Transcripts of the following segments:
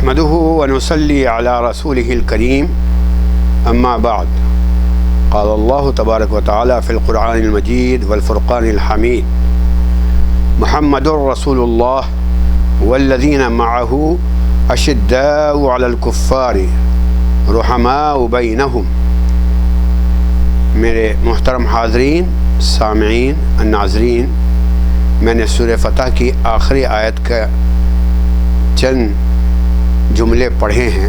نحمده ونصلي على رسوله الكريم أما بعد قال الله تبارك وتعالى في القرآن المجيد والفرقان الحميد محمد رسول الله والذين معه أشداء على الكفار رحماء بينهم۔ میرے محترم حاضرین، سامعین، الناظرین، میں نے سورہ فتح کی آخری آیت کا چند جملے پڑھے ہیں۔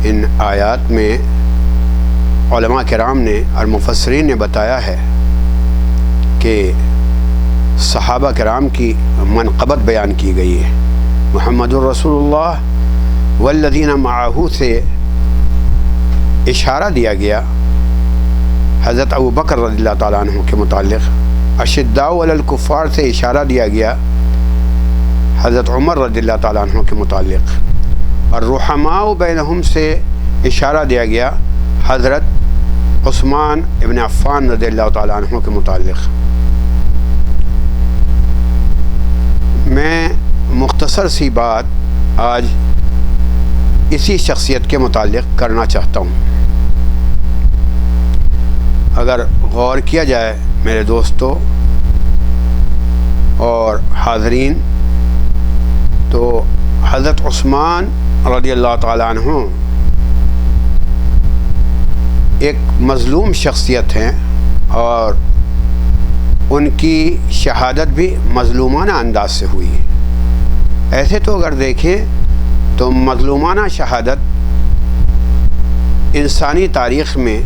ان آیات میں علماء کرام نے اور مفسرین نے بتایا ہے کہ صحابہ کرام کی منقبت بیان کی گئی ہے۔ محمد الرسول اللہ والذین معہ سے اشارہ دیا گیا حضرت ابو بکر رضی اللہ تعالیٰ عنہ کے متعلق، اشداء علی الکفار سے اشارہ دیا گیا حضرت عمر رضی اللہ تعالیٰ عنہ کے متعلق، اور رحماء بینہم سے اشارہ دیا گیا حضرت عثمان ابن عفان رضی اللہ تعالیٰ عنہ کے متعلق۔ میں مختصر سی بات آج اسی شخصیت کے متعلق کرنا چاہتا ہوں۔ اگر غور کیا جائے میرے دوستو اور حاضرین، تو حضرت عثمان رضی اللہ تعالیٰ عنہ ایک مظلوم شخصیت ہیں، اور ان کی شہادت بھی مظلومانہ انداز سے ہوئی ہے۔ ایسے تو اگر دیکھیں تو مظلومانہ شہادت انسانی تاریخ میں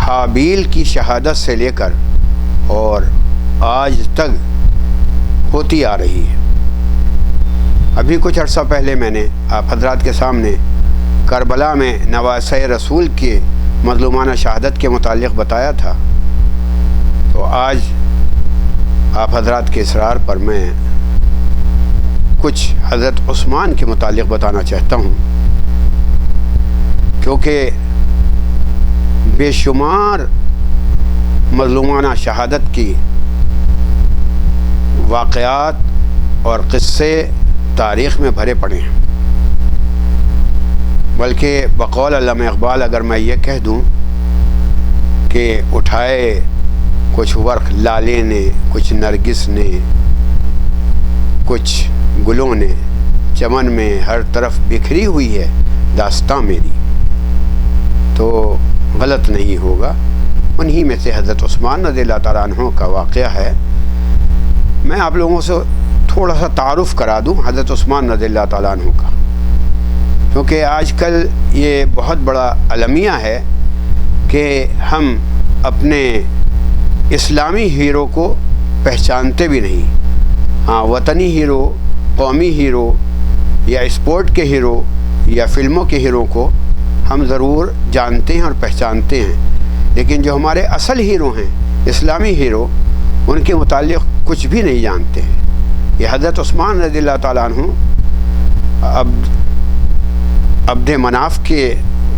حابیل کی شہادت سے لے کر اور آج تک ہوتی آ رہی ہے۔ ابھی کچھ عرصہ پہلے میں نے آپ حضرات کے سامنے کربلا میں نواسۂ رسول کے مظلومانہ شہادت کے متعلق بتایا تھا، تو آج آپ حضرات کے اصرار پر میں کچھ حضرت عثمان کے متعلق بتانا چاہتا ہوں، کیونکہ بے شمار مظلومانہ شہادت کی واقعات اور قصے تاریخ میں بھرے پڑے ہیں۔ بلکہ بقول علامہ اقبال اگر میں یہ کہہ دوں کہ اٹھائے کچھ ورق لالے نے، کچھ نرگس نے، کچھ گلوں نے، چمن میں ہر طرف بکھری ہوئی ہے داستاں میری، تو غلط نہیں ہوگا۔ انہی میں سے حضرت عثمان رضی اللہ تعالیٰ عنہ کا واقعہ ہے۔ میں آپ لوگوں سے تھوڑا سا تعارف کرا دوں حضرت عثمان رضی اللہ تعالیٰ عنہ کا، کیونکہ آج کل یہ بہت بڑا المیہ ہے کہ ہم اپنے اسلامی ہیرو کو پہچانتے بھی نہیں۔ ہاں، وطنی ہیرو، قومی ہیرو یا اسپورٹ کے ہیرو یا فلموں کے ہیرو کو ہم ضرور جانتے ہیں اور پہچانتے ہیں، لیکن جو ہمارے اصل ہیرو ہیں، اسلامی ہیرو، ان کے متعلق کچھ بھی نہیں جانتے ہیں۔ یہ حضرت عثمان رضی اللہ تعالیٰ عنہ عبد مناف کے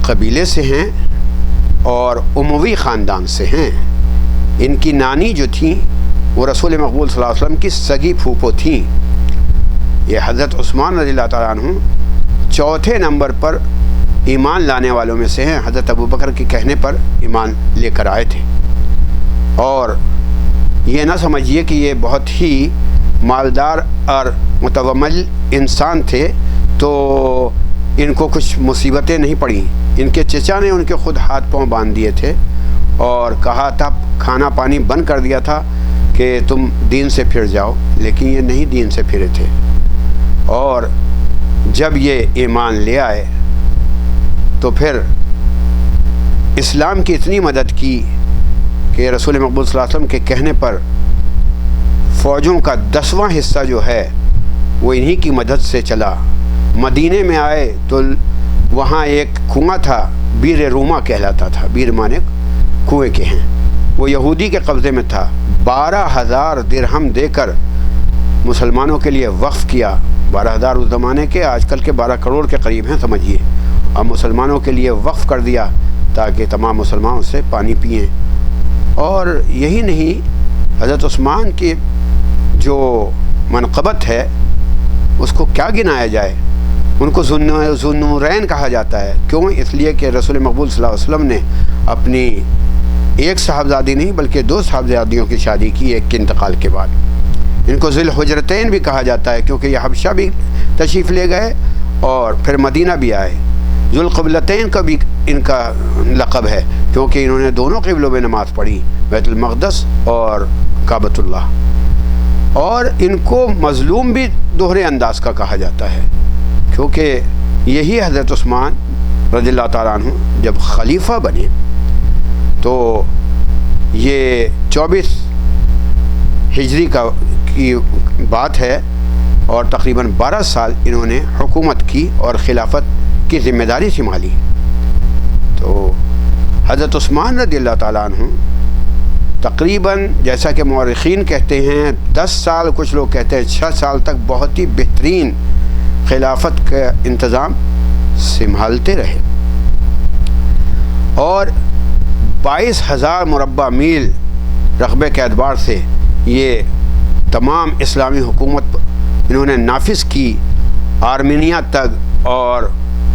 قبیلے سے ہیں اور اموی خاندان سے ہیں۔ ان کی نانی جو تھیں وہ رسول مقبول صلی اللہ علیہ وسلم کی سگی پھوپھو تھیں۔ یہ حضرت عثمان رضی اللہ تعالیٰ عنہ چوتھے نمبر پر ایمان لانے والوں میں سے ہیں۔ حضرت ابو بکر کے کہنے پر ایمان لے کر آئے تھے، اور یہ نہ سمجھیے کہ یہ بہت ہی مالدار اور متومل انسان تھے تو ان کو کچھ مصیبتیں نہیں پڑیں۔ ان کے چچا نے ان کے خود ہاتھ پاؤں باندھ دیے تھے اور کہا تھا، کھانا پانی بند کر دیا تھا کہ تم دین سے پھر جاؤ، لیکن یہ نہیں دین سے پھرے تھے، اور جب یہ ایمان لے آئے تو پھر اسلام کی اتنی مدد کی کہ رسول مقبول صلی اللہ علیہ وسلم کے کہنے پر فوجوں کا 10واں حصہ جو ہے وہ انہی کی مدد سے چلا۔ مدینے میں آئے تو وہاں ایک کنواں تھا، بیر روما کہلاتا تھا، بیر مانے کنویں کے ہیں، وہ یہودی کے قبضے میں تھا۔ 12,000 درہم دے کر مسلمانوں کے لیے وقف کیا۔ 12,000 اس زمانے کے، آج کل کے 12 کروڑ کے قریب ہیں سمجھیے، اور مسلمانوں کے لیے وقف کر دیا تاکہ تمام مسلمان اس سے پانی پئیں۔ اور یہی نہیں، حضرت عثمان کی جو منقبت ہے اس کو کیا گنایا جائے۔ ان کو ذوالنورین کہا جاتا ہے. کیوں؟ اس لیے کہ رسول مقبول صلی اللہ علیہ وسلم نے اپنی ایک صاحبزادی نہیں بلکہ 2 صاحبزادیوں کی شادی کی ایک کے انتقال کے بعد. ان کو ذی الحجرتین بھی کہا جاتا ہے کیونکہ یہ حبشہ بھی تشریف لے گئے اور پھر مدینہ بھی آئے. ذو القبلتین کا بھی ان کا لقب ہے کیونکہ انہوں نے دونوں قبلوں میں نماز پڑھی، بیت المقدس اور کعبۃ اللہ. اور ان کو مظلوم بھی دوہرے انداز کا کہا جاتا ہے کیونکہ یہی حضرت عثمان رضی اللہ تعالیٰ عنہ جب خلیفہ بنے تو یہ 24 ہجری کی بات ہے اور تقریباً 12 سال انہوں نے حکومت کی اور خلافت کی ذمہ داری سنبھالی. تو حضرت عثمان رضی اللہ تعالیٰ عنہ تقریباً جیسا کہ مورخین کہتے ہیں 10 سال، کچھ لوگ کہتے ہیں 6 سال تک بہت ہی بہترین خلافت کا انتظام سنبھالتے رہے اور 22,000 مربع میل رقبے کے اعتبار سے یہ تمام اسلامی حکومت انہوں نے نافذ کی. آرمینیا تک اور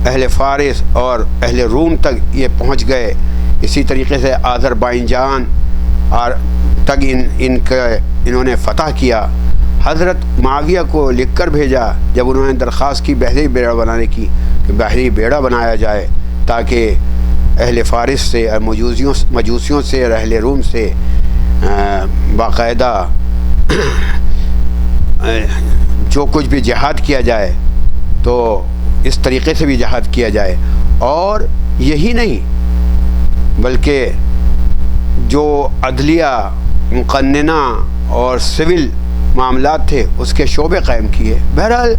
اہل فارس اور اہل روم تک یہ پہنچ گئے. اسی طریقے سے آذربائیجان تک انہوں نے فتح کیا. حضرت معاویہ کو لکھ کر بھیجا جب انہوں نے درخواست کی بحری بیڑا بنانے کی کہ بحری بیڑا بنایا جائے تاکہ اہل فارس سے اور مجوسیوں سے اور اہل روم سے باقاعدہ جو کچھ بھی جہاد کیا جائے تو اس طریقے سے بھی جہاد کیا جائے. اور یہی نہیں بلکہ جو عدلیہ، مقننہ اور سول معاملات تھے اس کے شعبے قائم کیے. بہرحال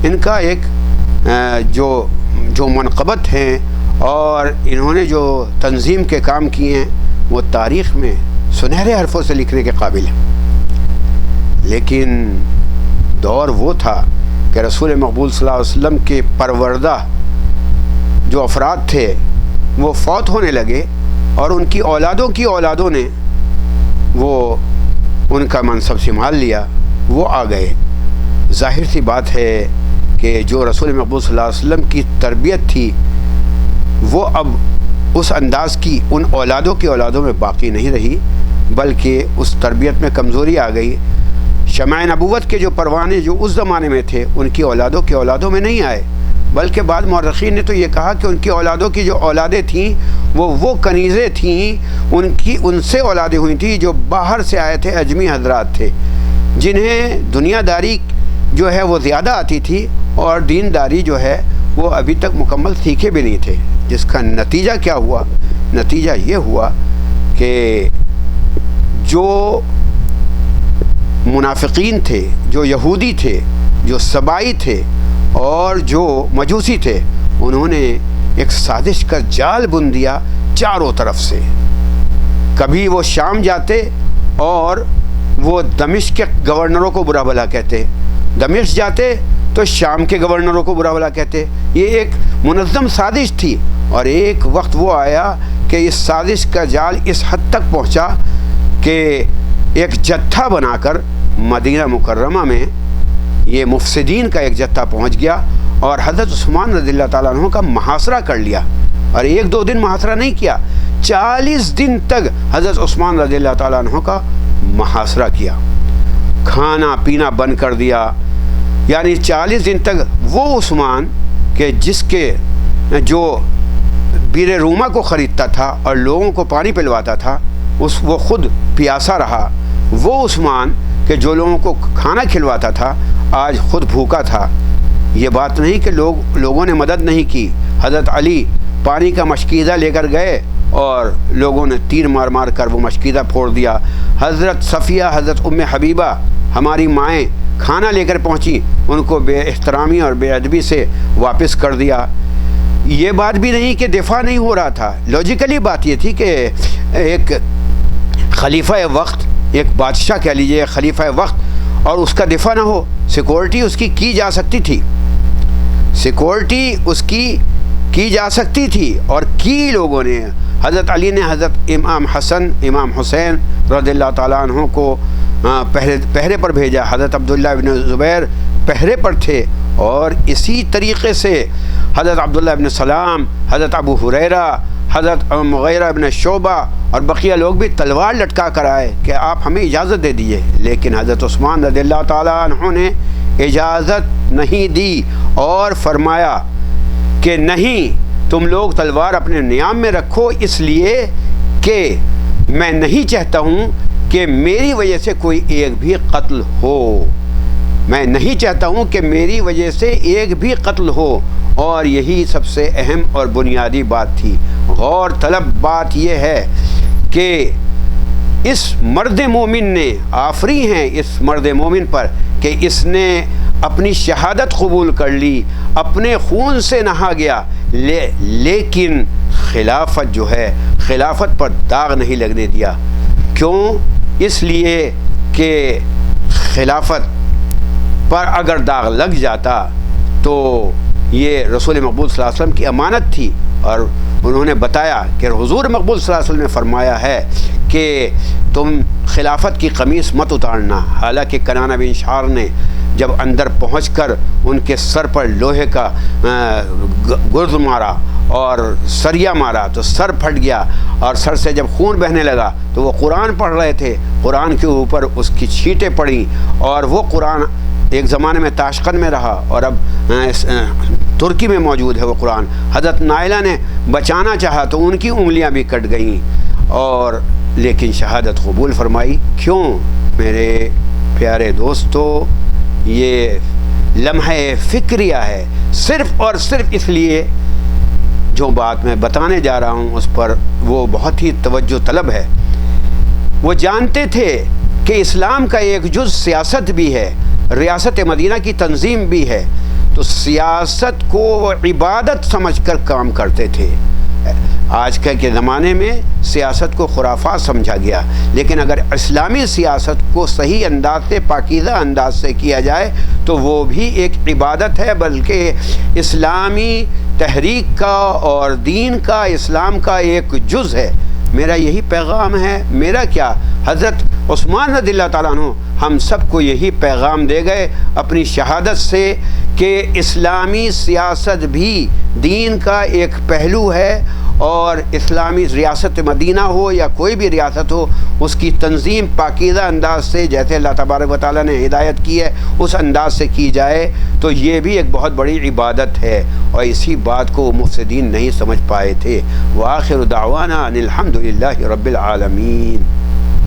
ان کا ایک جو منقبت ہیں اور انہوں نے جو تنظیم کے کام کیے ہیں وہ تاریخ میں سنہرے حرفوں سے لکھنے کے قابل ہیں. لیکن دور وہ تھا کہ رسول مقبول صلی اللہ علیہ وسلم کے پروردہ جو افراد تھے وہ فوت ہونے لگے اور ان کی اولادوں نے وہ ان کا منصب سنبھال لیا، وہ آ گئے. ظاہر سی بات ہے کہ جو رسول مقبول صلی اللہ علیہ وسلم کی تربیت تھی وہ اب اس انداز کی ان اولادوں میں باقی نہیں رہی بلکہ اس تربیت میں کمزوری آ گئی. شمع نبوت کے جو پروانے جو اس زمانے میں تھے ان کی اولادوں میں نہیں آئے بلکہ بعض مورخین نے تو یہ کہا کہ ان کی اولادوں کی جو اولادیں تھیں وہ کنیزیں تھیں، ان سے اولادیں ہوئی تھیں جو باہر سے آئے تھے، اجمی حضرات تھے جنہیں دنیا داری جو ہے وہ زیادہ آتی تھی اور دین داری جو ہے وہ ابھی تک مکمل سیکھے بھی نہیں تھے. جس کا نتیجہ کیا ہوا؟ نتیجہ یہ ہوا کہ جو منافقین تھے، جو یہودی تھے، جو سبائی تھے اور جو مجوسی تھے، انہوں نے ایک سازش کا جال بن دیا چاروں طرف سے. کبھی وہ شام جاتے اور وہ دمشق کے گورنروں کو برا بھلا کہتے، دمشق جاتے تو شام کے گورنروں کو برا بھلا کہتے. یہ ایک منظم سازش تھی اور ایک وقت وہ آیا کہ اس سازش کا جال اس حد تک پہنچا کہ ایک جتھا بنا کر مدینہ مکرمہ میں یہ مفسدین کا ایک جتھا پہنچ گیا اور حضرت عثمان رضی اللہ تعالیٰ عنہ کا محاصرہ کر لیا. اور 1-2 دن محاصرہ نہیں کیا، 40 دن تک حضرت عثمان رضی اللہ تعالیٰ عنہ کا محاصرہ کیا، کھانا پینا بند کر دیا. یعنی 40 دن تک وہ عثمان کہ جس کے جو بیر روما کو خریدتا تھا اور لوگوں کو پانی پلواتا تھا وہ خود پیاسا رہا، وہ عثمان کہ جو لوگوں کو کھانا کھلواتا تھا آج خود بھوکا تھا. یہ بات نہیں کہ لوگوں نے مدد نہیں کی. حضرت علی پانی کا مشکیزہ لے کر گئے اور لوگوں نے تیر مار مار کر وہ مشکیزہ پھوڑ دیا. حضرت صفیہ، حضرت ام حبیبہ ہماری مائیں کھانا لے کر پہنچی، ان کو بے احترامی اور بے ادبی سے واپس کر دیا. یہ بات بھی نہیں کہ دفاع نہیں ہو رہا تھا. لاجیکلی بات یہ تھی کہ ایک خلیفہ وقت، ایک بادشاہ کہہ لیجیے خلیفہ وقت، اور اس کا دفاع نہ ہو. سیکورٹی اس کی جا سکتی تھی، سیکورٹی اس کی جا سکتی تھی اور کی لوگوں نے. حضرت علی نے حضرت امام حسن، امام حسین رضی اللہ تعالیٰ عنہ کو پہرے پر بھیجا. حضرت عبداللہ بن زبیر پہرے پر تھے اور اسی طریقے سے حضرت عبداللہ ابن سلام، حضرت ابو ہریرہ، حضرت مغیرہ ابن شعبہ اور بقیہ لوگ بھی تلوار لٹکا کر آئے کہ آپ ہمیں اجازت دے دیجیے، لیکن حضرت عثمان رضی اللہ تعالیٰ عنہ نے اجازت نہیں دی اور فرمایا کہ نہیں، تم لوگ تلوار اپنے نیام میں رکھو، اس لیے کہ میں نہیں چاہتا ہوں کہ میری وجہ سے کوئی ایک بھی قتل ہو، میں نہیں چاہتا ہوں کہ میری وجہ سے ایک بھی قتل ہو۔ اور یہی سب سے اہم اور بنیادی بات تھی۔ غور طلب بات یہ ہے کہ اس مرد مومن نے، آفری ہیں اس مرد مومن پر کہ اس نے اپنی شہادت قبول کر لی، اپنے خون سے نہا گیا، لیکن خلافت جو ہے، خلافت پر داغ نہیں لگنے دیا۔ کیوں؟ اس لیے کہ خلافت پر اگر داغ لگ جاتا تو یہ رسول مقبول صلی اللہ علیہ وسلم کی امانت تھی، اور انہوں نے بتایا کہ حضور مقبول صلی اللہ علیہ وسلم نے فرمایا ہے کہ تم خلافت کی قمیص مت اتارنا۔ حالانکہ کنانہ بن شعار نے جب اندر پہنچ کر ان کے سر پر لوہے کا گرز مارا اور سریا مارا تو سر پھٹ گیا، اور سر سے جب خون بہنے لگا تو وہ قرآن پڑھ رہے تھے، قرآن کے اوپر اس کی چھینٹیں پڑیں، اور وہ قرآن ایک زمانے میں تاشقند میں رہا اور اب ترکی میں موجود ہے وہ قرآن۔ حضرت نائلہ نے بچانا چاہا تو ان کی انگلیاں بھی کٹ گئیں، اور لیکن شہادت قبول فرمائی۔ کیوں میرے پیارے دوستو؟ یہ لمحہ فکریہ ہے، صرف اور صرف اس لیے جو بات میں بتانے جا رہا ہوں اس پر وہ بہت ہی توجہ طلب ہے۔ وہ جانتے تھے کہ اسلام کا ایک جز سیاست بھی ہے، ریاست مدینہ کی تنظیم بھی ہے، تو سیاست کو عبادت سمجھ کر کام کرتے تھے۔ آج کل کے زمانے میں سیاست کو خرافات سمجھا گیا، لیکن اگر اسلامی سیاست کو صحیح انداز سے، پاکیزہ انداز سے کیا جائے تو وہ بھی ایک عبادت ہے، بلکہ اسلامی تحریک کا اور دین کا، اسلام کا ایک جز ہے۔ میرا یہی پیغام ہے۔ میرا کیا، حضرت عثمان رضی اللہ تعالیٰ عنہ ہم سب کو یہی پیغام دے گئے اپنی شہادت سے کہ اسلامی سیاست بھی دین کا ایک پہلو ہے، اور اسلامی ریاست مدینہ ہو یا کوئی بھی ریاست ہو، اس کی تنظیم پاکیزہ انداز سے، جیسے اللہ تبارک و تعالیٰ نے ہدایت کی ہے اس انداز سے کی جائے تو یہ بھی ایک بہت بڑی عبادت ہے، اور اسی بات کو مفسدین نہیں سمجھ پائے تھے۔ وآخر دعوانا ان الحمد للہ رب العالمین۔